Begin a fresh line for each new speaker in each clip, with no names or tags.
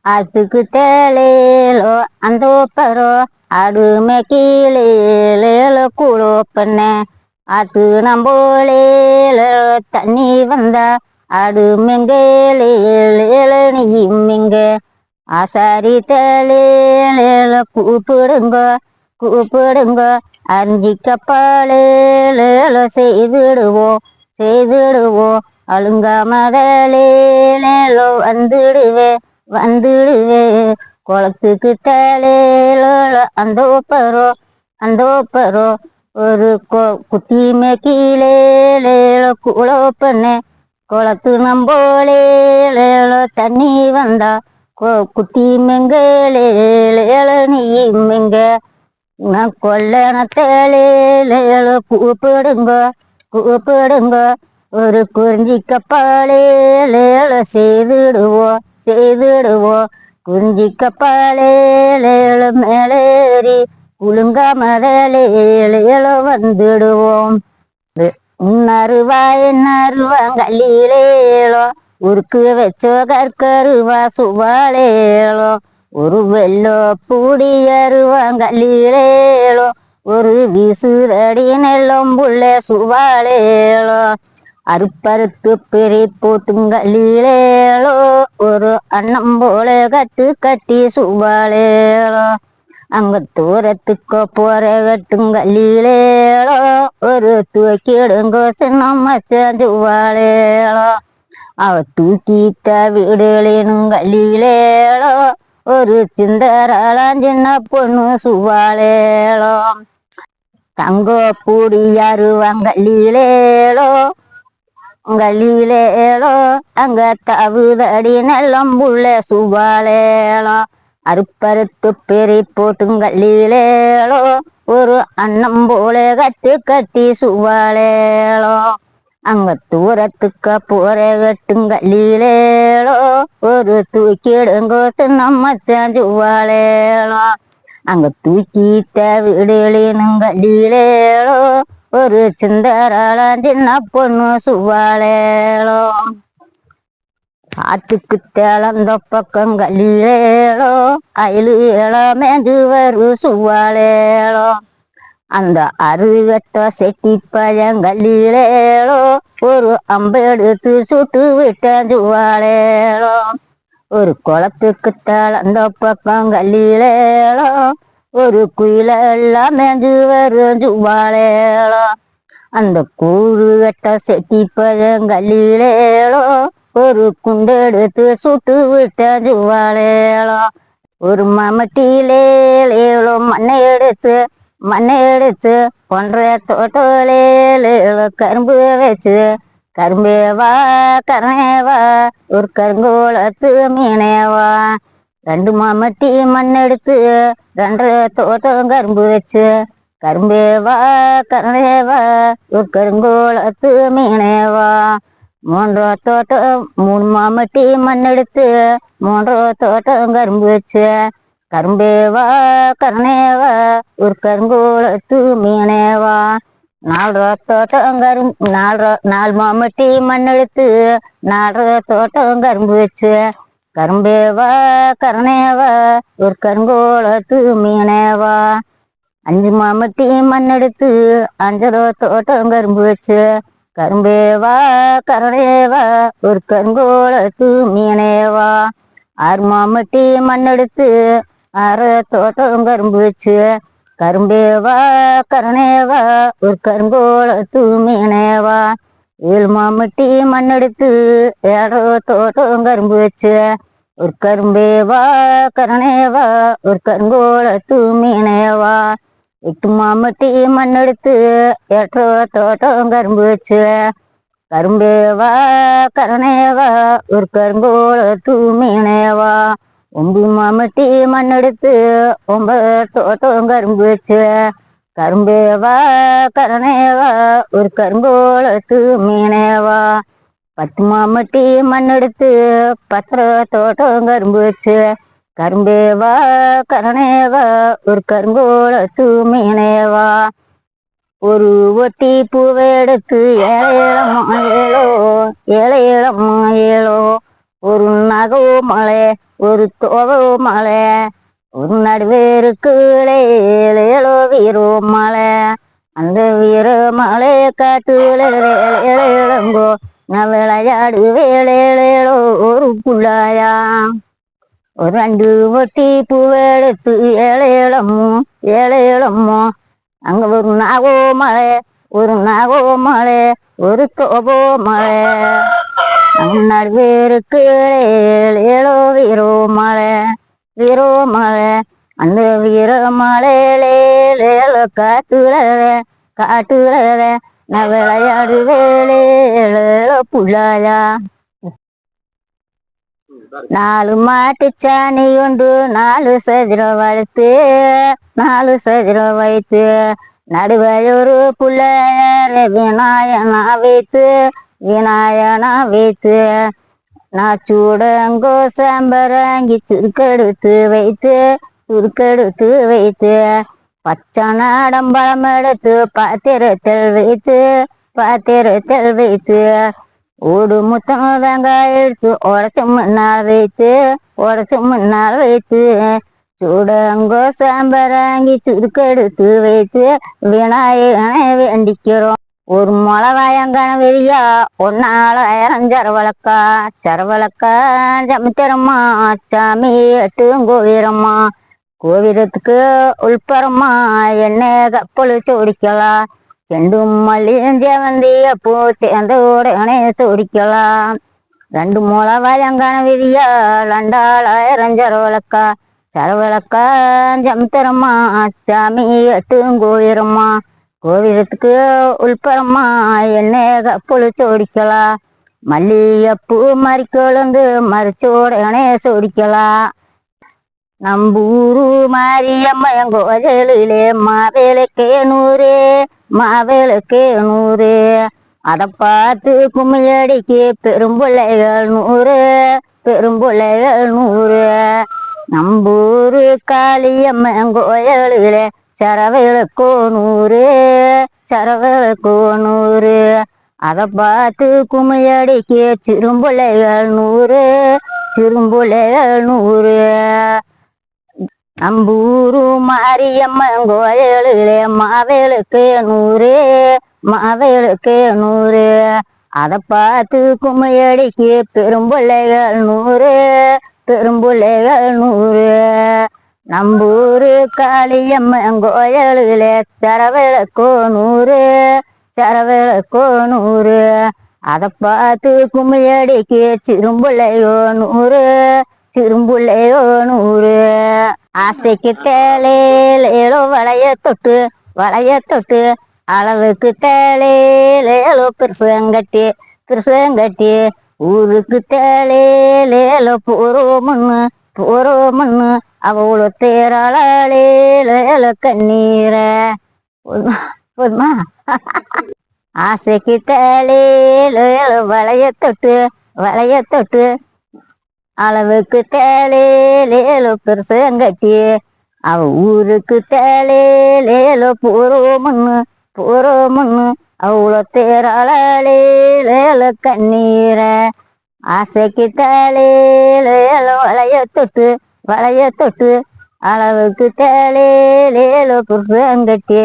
அதுக்கு தேலேலோ அந்த பரோ அடுமை கீழேலோ கூழோ பண்ண அது நம்போலேல தண்ணி வந்தா அடுமெங்கேலேல நீங்க ஆசாரி தேலேல கூப்பிடுங்க கூப்பிடுங்க அஞ்சி கப்பாலேல செய்திடுவோம் அழுங்காமதலேலோ வந்துடுவே வந்துடுவே குளத்துக்கு தேலேலோ அந்த பரோ ஒரு குட்டி மேக்கிலேலோ கூழோ பண்ண குளத்து நம்போலேலோ தண்ணி வந்தா குட்டி மெங்கேலேல நீங்க நான் கொல்லணத்தேலேலோ கூப்பிடுங்க கூப்பிடுங்க ஒரு குறிஞ்சி கப்பாலேலோ செய்திடுவோம் குறிஞ்சி கப்பாலேலோ மேலேறி குலுங்கா மதலேலோ வந்துடுவோம் இன்னருவாங்கல்லிலேலோ உருக்கு வச்சோ கற்கருவா சுவாலேலோ ஒரு வெள்ளோ பூடியருவாங்கல்லிலேலோ ஒரு விசுரடி நெல்லும் புள்ள சுவாலேலோ அறுப்பறுத்து பிரி போட்டுங்கல்லிலேலோ ஒரு அன்னம் போல கட்டி சுவாலேலோ அங்க தூரத்துக்கோ போற வெட்டுங்கல்லிலேலோ ஒரு தூக்கிடுங்கோ சின்ன மச்சான் சுவாலேலோ அவ தூக்கிட்ட வீடுகளினுங்கல்லிலேலோ ஒரு சிந்தராளாம் சின்ன பொண்ணு சுவாலேலோ தங்கோ பூடியாருவாங்கல்லிலேலோ கல்லிலேலோ அங்க தவுதடி நெல்லம் புள்ள சுவாலேலோ அறுப்பறுத்து பெரி போட்டுங்கல்லிலேலோ ஒரு அன்னம் போல கட்டி சுவாலேலோ அங்க தூரத்துக்க போற வெட்டுங்கல்லிலேலோ ஒரு தூக்கிடுங்கோ சின்ன மச்சான் சுவாலேலோ அங்க தூக்கிட்ட வீடுகளினுங்கல்லிலேலோ ஒரு சிந்தராளாம் சின்ன பொண்ணு சுவாலேலோ ஆட்டுக்கு தேளந்த பக்கங்கல்லிலேலோ அயலு மேஞ்சு வரு சுவாலேலோ அந்த அருகட்ட செட்டி பழங்கல்லிலேலோ ஒரு அம்பெடுத்து சுட்டு விட்டேன் சுவாலேலோ ஒரு குளத்துக்கு தேளந்த பக்கங்கல்லிலேலோ ஒரு குயிலெல்லாம் மேஞ்சு வரும் சுவாலேலோ அந்த கூழு வெட்ட செட்டி பழங்கல்லிலேலோ ஒரு குண்டெடுத்து சுட்டு விட்டேன் சுவாலேலோ ஒரு மம்மட்டிலேலோ மண்ணை எடுத்து கொன்ற தோட்டோலேலோ கரும்பு வச்சு கரும்பேவா கரணேவா ஒரு கருங்கோளத்து மீனேவா ரெண்டு மாமட்டி மண்ணெடுத்து ரெண்டு தோட்டம் கரும்பு வச்சு கரும்பேவா கரணேவா ஒரு கருங்கோளத்து மீனேவா மூணு மாமட்டி மண்ணெடுத்து மூன்று தோட்டம் கரும்பு வச்சு கரும்பேவா கரணேவா ஒரு கருங்கோளத்து மீனேவா நாலு மாமட்டி மண்ணெடுத்து நாலு தோட்டம் கரும்பு வச்சு கரும்பேவா கரணேவா ஒரு கருங்கோளத்து மீனேவா அஞ்சு மாமட்டி மண்ணெடுத்து அஞ்சரோ தோட்டம் கரும்பு வச்சு கரும்பேவா கரணேவா ஒரு கருங்கோளத்து மீனேவா ஆறு மாமட்டி மண்ணெடுத்து ஆறு தோட்டம் கரும்பு வச்சு கரும்பேவா கரணேவா ஒரு கருங்கோளத்து மீனேவா ஏழு மாமட்டி மண்ணெடுத்து ஏழோ தோட்டம் கரும்பு வச்சு ஒரு கரும்பேவா கரணேவா ஒரு கருங்கோளத்து மீனேவா எட்டு மாமட்டி மண்ணெடுத்து எட்டோ தோட்டம் கரும்பு வச்சு கரும்பேவா கரணேவா ஒரு கருங்கோளத்து மீனேவா ஒன்பது மாமட்டி மண்ணெடுத்து ஒன்பது தோட்டம் கரும்பு வச்சு கரும்பேவா கரணேவா ஒரு கருங்கோளத்து மீனேவா பத்து மாமட்டி மண்ணெடுத்து பத்திர தோட்டம் கரும்பு வச்சு கரும்பேவா கரணேவா ஒரு கருங்கோளத்து மீனேவா ஒரு ஒட்டி பூவை எடுத்து ஏழேழம் ஏழோ ஏழேழம் ஏழோ ஒரு நகோ மலை ஒரு தோவோ மலை ஒரு நடுவேருக்கு ஏழோ வீரோ மலை அந்த வீர மலை காட்டுல இளங்கோ நான் விளையாடு வேளேளோ ஒரு புள்ளாயா ஒரு ரெண்டு ஒட்டி பூவெடுத்து ஏழேளமோ அங்க ஒரு நாகோ மலை ஒரு நாகோ மலை ஒரு தோபோ மலை நடுவேருக்கு ஏழோ வீரோ மலை அந்த வீர மலையில காட்டுல நான் விளையாடு வேளேளோ புள்ளாயா நாலு மாட்டு சாணி உண்டு நாலு சதுரம் வைத்து நடுவையொரு புள்ளையர விநாயனா வைத்து நான் சூடங்கோ சாம்பராங்கி சுருக்கெடுத்து வைத்து பச்சை நாடம்பழம் எடுத்து பாத்திரத்தில் வைத்து ஓடு முத்தம் வெங்காயம் எடுத்து உடச்சு முன்னால் வைத்து சூடங்கோ சாம்பராங்கி சுருக்கெடுத்து வைத்து விநாயகனை வேண்டிக்கிறோம் ஒரு முளவாயங்கான வெளியா ஒன்னாயிரம் சரவளக்கா ஜமித்திரம்மா சாமி எட்டுங்கோவீரம்மா கோவிரத்துக்கு உள்பரமா என்ன கப்பல் சோடிக்கலாம் செண்டும் மல்லியும் ஜெவந்திய பூ சேர்ந்தோடனே சோடிக்கலாம் ரெண்டு முளவாயங்கான வெளியா 2000 சரவளக்கா ஜமித்திரம்மா சாமி எட்டுங்கோவீரம்மா கோவிலத்துக்கு உள்பரமா என்ன கப்பல் சோடிக்கலாம் மல்லியப்பூ மறிக்கொழுந்து மறிச்சோடனே சோடிக்கலாம் நம்பூரு மாரியம்மன் கோயிலிலே மாவேலுக்கே 100 அதை பார்த்து கும்மியடிக்கு பெரும்பிள்ளைகள் 100 நம்பூரு காளியம்மன் கோயிலிலே சரவேலுக்கோ 100 அதை பார்த்து கும்மியடிக்கு சிறும்பிள்ளைகள் 100 நம்பூரு மாரியம்மன் கோயிலிலே மாவேலுக்கே 100 அதை பார்த்து கும்மியடிக்கு பெரும்பிள்ளைகள் 100 நம்பூரு காளியம்மன் கோயிலிலே சரவேலுக்கோ 100 அதை பார்த்து கும்மியடிக்கு சிறும்பிள்ளையோ 100 ஆசைக்கு தேலேலோ வளைய தொட்டு அளவுக்கு தேலேலோ பெருசங்கட்டி ஊருக்கு தேலேலோ போறோமண்ணு அவ்வளோ தேராளேலோ கண்ணீர போதுமா ஆசைக்கு தேலேலோ வளைய தொட்டு அளவுக்கு தேலேலோ பெருசங்கட்டி அவ ஊருக்கு தேலேலோ போறோமண்ணு அவ்வளோ தேராளேலோ கண்ணீர ஆசைக்கு தேலேலோ வளைய தொட்டு அளவுக்கு தேலேலோ பெருசங்கட்டி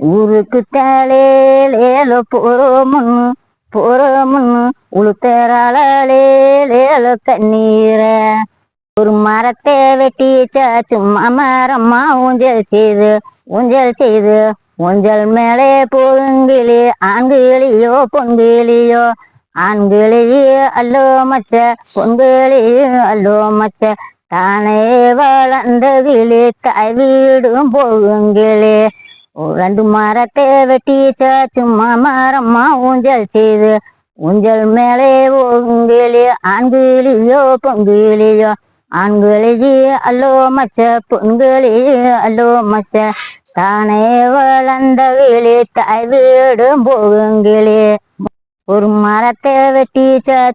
ஊருக்கு தேலேலோ போறோமண்ணு உளுத்தேராளேலோ கண்ணீர ஒரு மரத்தை வெட்டி சும்மா மரம்மா ஊஞ்சல் செய்து ஊஞ்சல் மேலே போங்கிளி ஆண்கிளியோ பொங்கிளியோ ஆண்கிளியே அல்லோ மச்ச பொங்கிளியே அல்லோ மச்ச தானே வளர்ந்த கிளி தாய் வீடும் போகுங்கிளி ரெண்டு மரத்தை வெட்டி சும்மா மரம்மா ஊஞ்சல் செய்து ஊஞ்சல் மேலே போங்கிளி ஆண்கிளியோ பொங்கிளியோ ஆண்கிளியே அல்லோ மச்ச பொங்கிளியே அல்லோ மச்ச தானே வளர்ந்த கிளி தாய் வீடும் போகுங்கிளி ஒரு மரத்தை வெட்டி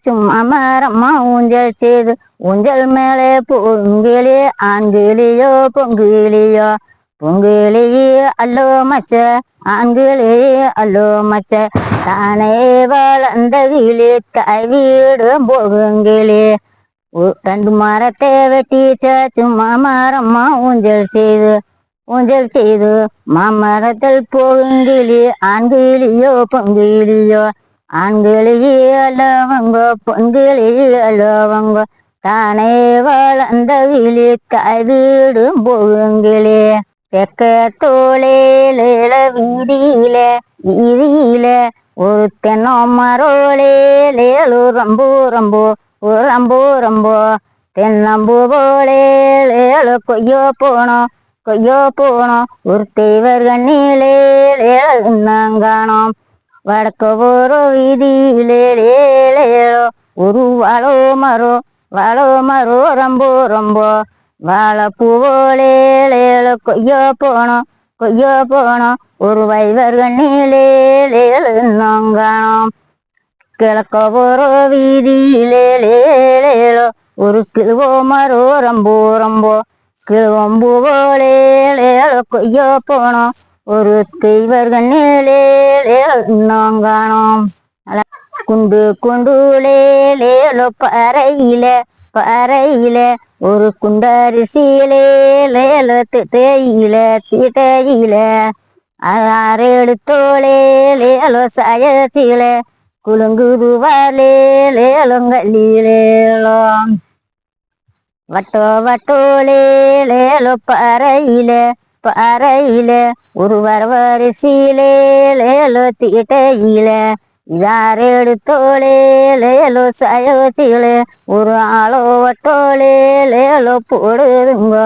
சும்மா மரம்மா ஊஞ்சல் செய்து ஊஞ்சல் மேலே பொங்கிளி ஆண்கிளியோ பொங்கிளியே அல்லோ மச்ச ஆண்கிளியே அல்லோ மச்ச தானே வளர்ந்த கிளி தாய் வீடும் போகுங்கிளி ரெண்டு மரத்தை வெட்டி சாச்சு மாமரம்மா ஊஞ்சல் செய்து மாமரத்தில் போகிங்கிலி ஆண்கிளியோ பொங்கிலியோ ஆண்கிளியே அல்லவங்க பொங்கிலியே அல்லவங்க தானே வளர்ந்த விழி தாய் வீடும் போகுங்கிலே தெக்க தோளேல வீதியில ஒரு தென்னை மரோளேலேலு ரம்போ தென்னம்பூ போலேலேலு கொய்யோ போனோம் ஒரு தெய்வர் கண்ணிலேலேங்கானோம் வடக்கு ஒரு வீதியிலேலேலோ ஒரு வாழோ மரோ ரம்போ வாழைப்பூ போலேலேலு கொய்யோ போனோம் ஒரு வைவர் கண்ணிலேலேங்கானோம் கிழக்க ஒரு வீதியிலேலேலோ ஒரு கிழுவோ மரோ ரம்போ கிழுவம்பூ போலேலேலோ கொய்யோ போனோம் ஒரு தெய்வர் கண்ணிலேலேங்கானோம் குண்டுலேலேலோ பாறையில ஒரு குண்டரிசியிலேலேலோ தீட்டையில ஆறெடுத்தோலேலேலோ சாயச்சில குலுங்குது வாலேலேலோங்கல்லிலேலோ வட்டோலேலேலோ பாறையில ஒரு வரவரிசியிலேலேலோ தீட்டையில யாரெடுத்தோலேலேலோ சாயச்சில ஒரு ஆளோ வட்டோலேலேலோ போடுதுங்க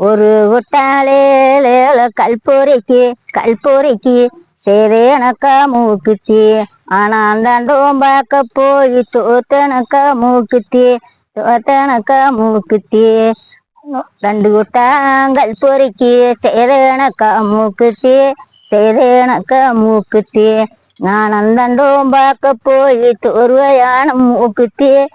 ஒரு குட்டாலேலேலோ கல்பொறிக்கு சேதேனக்கா மூக்குத்தி ஆனா அந்தாண்டோம் பார்க்க போய் தோத்தனக்கா மூக்குத்தி ரெண்டு குட்டாங்கள் பொறுக்கி சேதேனக்கா மூக்குத்தி நான் அந்தாண்டோம் பார்க்க போய் தோர்வையான மூக்குத்தி